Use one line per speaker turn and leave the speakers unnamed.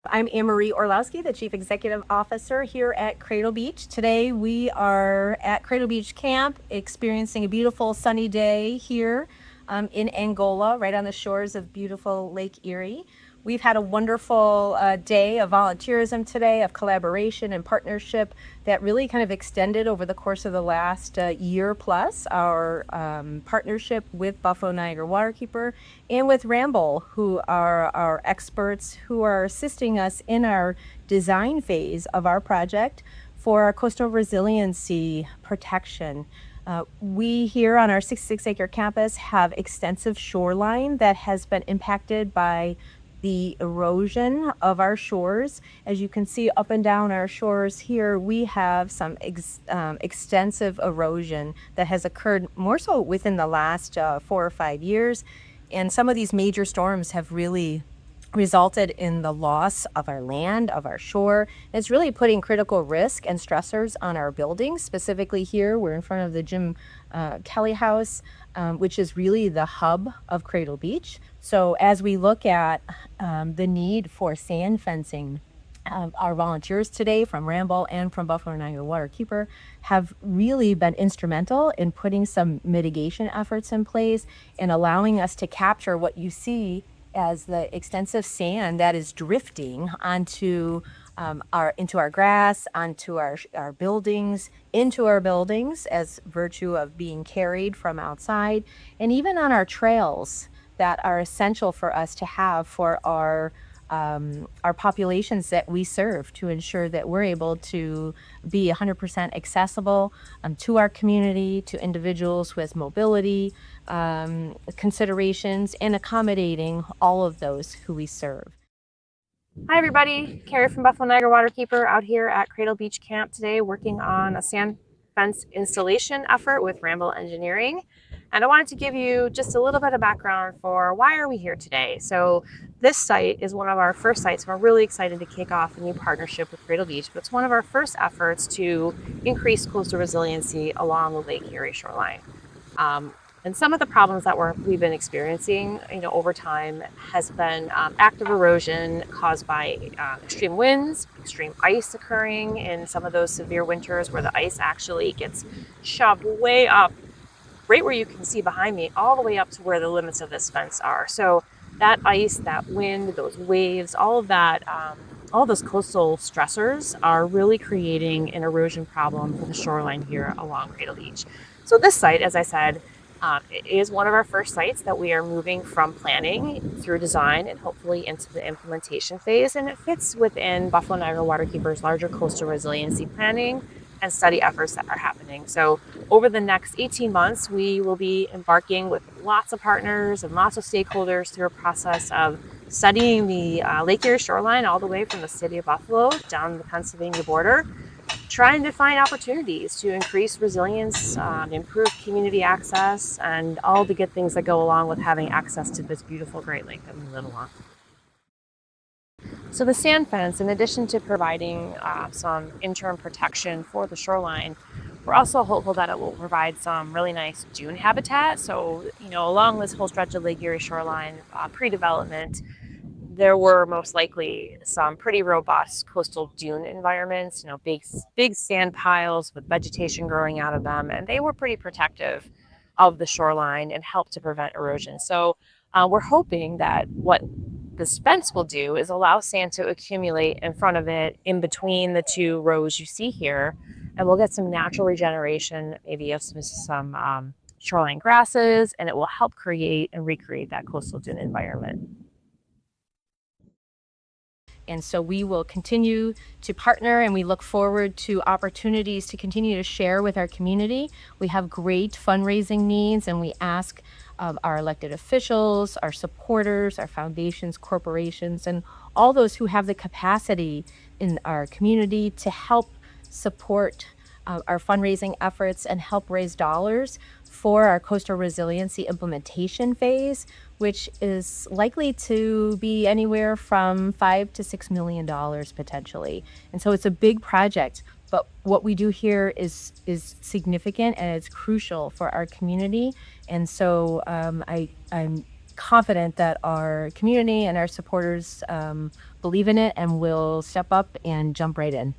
I'm Anne-Marie Orlowski, the Chief Executive Officer here at Cradle Beach. Today we are at Cradle Beach Camp experiencing a beautiful sunny day here in Angola, right on the shores of beautiful Lake Erie. We've had a wonderful day of volunteerism today, of collaboration and partnership that really kind of extended over the course of the last year plus. Our partnership with Buffalo Niagara Waterkeeper and with Ramble, who are our experts who are assisting us in our design phase of our project for our coastal resiliency protection. We here on our 66-acre campus have extensive shoreline that has been impacted by the erosion of our shores. As you can see up and down our shores here, we have some extensive erosion that has occurred more so within the last 4 or 5 years. And some of these major storms have really resulted in the loss of our land, of our shore. And it's really putting critical risk and stressors on our buildings. Specifically here, we're in front of the Jim Kelly House, which is really the hub of Cradle Beach. So as we look at the need for sand fencing, our volunteers today from Ramble and from Buffalo Niagara Waterkeeper have really been instrumental in putting some mitigation efforts in place and allowing us to capture what you see as the extensive sand that is drifting onto into our grass, onto our buildings, into our buildings as virtue of being carried from outside, and even on our trails that are essential for us to have for our populations that we serve to ensure that we're able to be 100% accessible to our community, to individuals with mobility considerations, and accommodating all of those who we serve.
Hi everybody, Carrie from Buffalo Niagara Waterkeeper out here at Cradle Beach Camp today working on a sand fence installation effort with Ramble Engineering. And I wanted to give you just a little bit of background for why are we here today. So this site is one of our first sites. We're really excited to kick off a new partnership with Cradle Beach, but it's one of our first efforts to increase coastal resiliency along the Lake Erie shoreline. And some of the problems that we've been experiencing, over time, has been active erosion caused by extreme winds, extreme ice occurring in some of those severe winters where the ice actually gets shoved way up, right where you can see behind me, all the way up to where the limits of this fence are. So that ice, that wind, those waves, all of that, all those coastal stressors are really creating an erosion problem for the shoreline here along Cradle Beach. So this site, as I said, it is one of our first sites that we are moving from planning through design and hopefully into the implementation phase. And it fits within Buffalo Niagara Waterkeeper's larger coastal resiliency planning and study efforts that are happening. So over the next 18 months, we will be embarking with lots of partners and lots of stakeholders through a process of studying the Lake Erie shoreline all the way from the city of Buffalo down the Pennsylvania border, trying to find opportunities to increase resilience, improve community access, and all the good things that go along with having access to this beautiful Great Lake that we live along. So the sand fence, in addition to providing some interim protection for the shoreline, we're also hopeful that it will provide some really nice dune habitat. So, along this whole stretch of Lake Erie shoreline, pre-development, there were most likely some pretty robust coastal dune environments, big sand piles with vegetation growing out of them, and they were pretty protective of the shoreline and helped to prevent erosion. So we're hoping that what this fence will do is allow sand to accumulate in front of it in between the two rows you see here, and we'll get some natural regeneration, maybe of some shoreline grasses, and it will help create and recreate that coastal dune environment.
And so we will continue to partner, and we look forward to opportunities to continue to share with our community. We have great fundraising needs, and we ask our elected officials, our supporters, our foundations, corporations, and all those who have the capacity in our community to help support our fundraising efforts and help raise dollars for our coastal resiliency implementation phase, which is likely to be anywhere from $5 to $6 million potentially. And so it's a big project, but what we do here is significant and it's crucial for our community. And so I'm confident that our community and our supporters believe in it and will step up and jump right in.